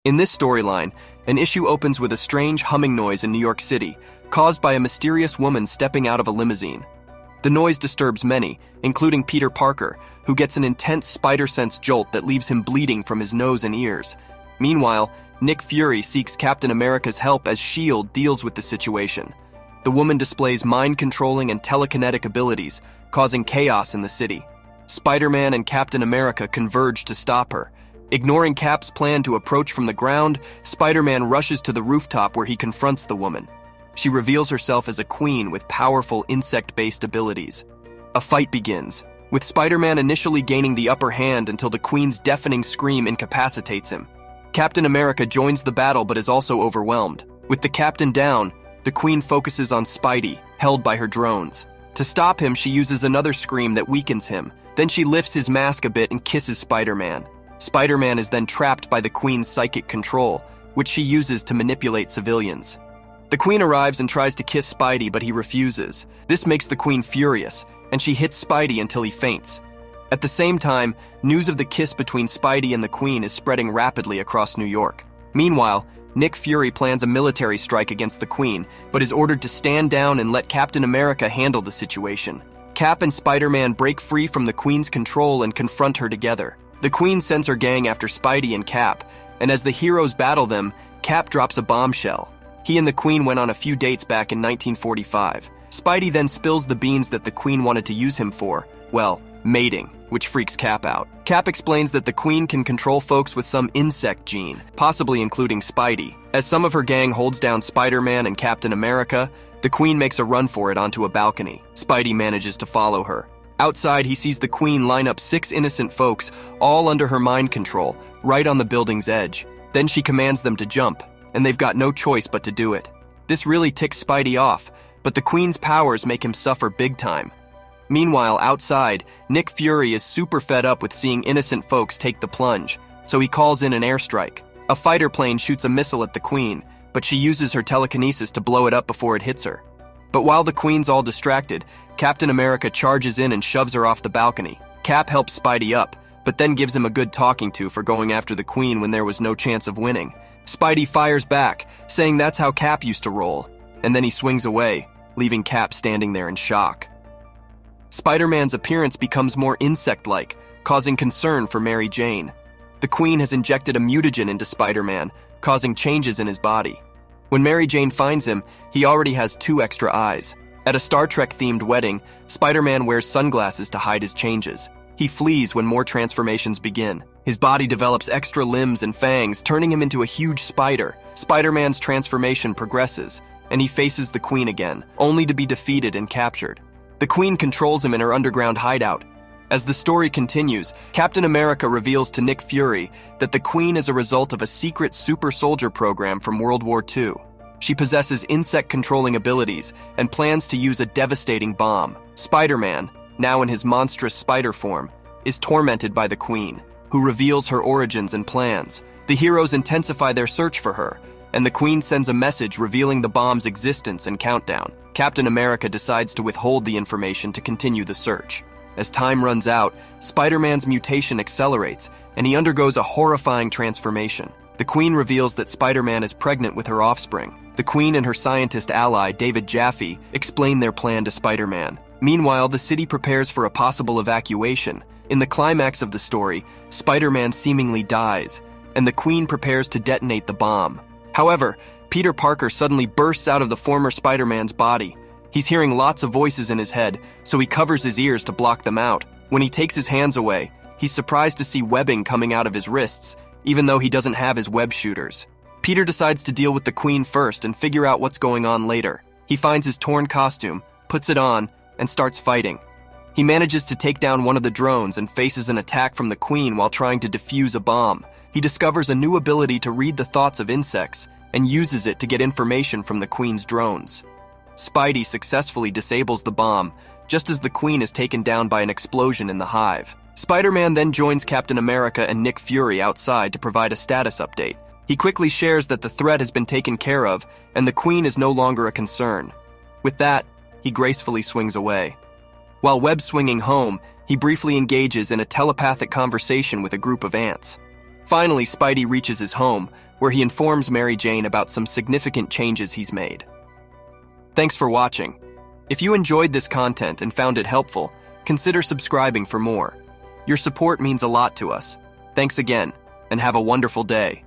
In this storyline, an issue opens with a strange humming noise in New York City, caused by a mysterious woman stepping out of a limousine. The noise disturbs many, including Peter Parker, who gets an intense spider-sense jolt that leaves him bleeding from his nose and ears. Meanwhile, Nick Fury seeks Captain America's help as S.H.I.E.L.D. deals with the situation. The woman displays mind-controlling and telekinetic abilities, causing chaos in the city. Spider-Man and Captain America converge to stop her. Ignoring Cap's plan to approach from the ground, Spider-Man rushes to the rooftop where he confronts the woman. She reveals herself as a queen with powerful insect-based abilities. A fight begins, with Spider-Man initially gaining the upper hand until the queen's deafening scream incapacitates him. Captain America joins the battle but is also overwhelmed. With the captain down, the queen focuses on Spidey, held by her drones. To stop him, she uses another scream that weakens him. Then she lifts his mask a bit and kisses Spider-Man. Spider-Man is then trapped by the queen's psychic control, which she uses to manipulate civilians. The queen arrives and tries to kiss Spidey, but he refuses. This makes the queen furious, and she hits Spidey until he faints. At the same time, news of the kiss between Spidey and the queen is spreading rapidly across New York. Meanwhile, Nick Fury plans a military strike against the queen, but is ordered to stand down and let Captain America handle the situation. Cap and Spider-Man break free from the queen's control and confront her together. The queen sends her gang after Spidey and Cap, and as the heroes battle them, Cap drops a bombshell. He and the queen went on a few dates back in 1945. Spidey then spills the beans that the queen wanted to use him for, well, mating, which freaks Cap out. Cap explains that the queen can control folks with some insect gene, possibly including Spidey. As some of her gang holds down Spider-Man and Captain America, the queen makes a run for it onto a balcony. Spidey manages to follow her. Outside, he sees the queen line up 6 innocent folks, all under her mind control, right on the building's edge. Then she commands them to jump, and they've got no choice but to do it. This really ticks Spidey off, but the queen's powers make him suffer big time. Meanwhile, outside, Nick Fury is super fed up with seeing innocent folks take the plunge, so he calls in an airstrike. A fighter plane shoots a missile at the queen, but she uses her telekinesis to blow it up before it hits her. But while the queen's all distracted, Captain America charges in and shoves her off the balcony. Cap helps Spidey up, but then gives him a good talking to for going after the queen when there was no chance of winning. Spidey fires back, saying that's how Cap used to roll, and then he swings away, leaving Cap standing there in shock. Spider-Man's appearance becomes more insect-like, causing concern for Mary Jane. The queen has injected a mutagen into Spider-Man, causing changes in his body. When Mary Jane finds him, he already has 2 extra eyes. At a Star Trek-themed wedding, Spider-Man wears sunglasses to hide his changes. He flees when more transformations begin. His body develops extra limbs and fangs, turning him into a huge spider. Spider-Man's transformation progresses, and he faces the Queen again, only to be defeated and captured. The Queen controls him in her underground hideout. As the story continues, Captain America reveals to Nick Fury that the Queen is a result of a secret super soldier program from World War II. She possesses insect-controlling abilities and plans to use a devastating bomb. Spider-Man, now in his monstrous spider form, is tormented by the Queen, who reveals her origins and plans. The heroes intensify their search for her, and the Queen sends a message revealing the bomb's existence and countdown. Captain America decides to withhold the information to continue the search. As time runs out, Spider-Man's mutation accelerates, and he undergoes a horrifying transformation. The Queen reveals that Spider-Man is pregnant with her offspring. The Queen and her scientist ally, David Jaffe, explain their plan to Spider-Man. Meanwhile, the city prepares for a possible evacuation. In the climax of the story, Spider-Man seemingly dies, and the Queen prepares to detonate the bomb. However, Peter Parker suddenly bursts out of the former Spider-Man's body. He's hearing lots of voices in his head, so he covers his ears to block them out. When he takes his hands away, he's surprised to see webbing coming out of his wrists, even though he doesn't have his web shooters. Peter decides to deal with the Queen first and figure out what's going on later. He finds his torn costume, puts it on, and starts fighting. He manages to take down one of the drones and faces an attack from the Queen while trying to defuse a bomb. He discovers a new ability to read the thoughts of insects and uses it to get information from the Queen's drones. Spidey successfully disables the bomb, just as the Queen is taken down by an explosion in the hive. Spider-Man then joins Captain America and Nick Fury outside to provide a status update. He quickly shares that the threat has been taken care of, and the Queen is no longer a concern. With that, he gracefully swings away. While web-swinging home, he briefly engages in a telepathic conversation with a group of ants. Finally, Spidey reaches his home, where he informs Mary Jane about some significant changes he's made. Thanks for watching. If you enjoyed this content and found it helpful, consider subscribing for more. Your support means a lot to us. Thanks again, and have a wonderful day.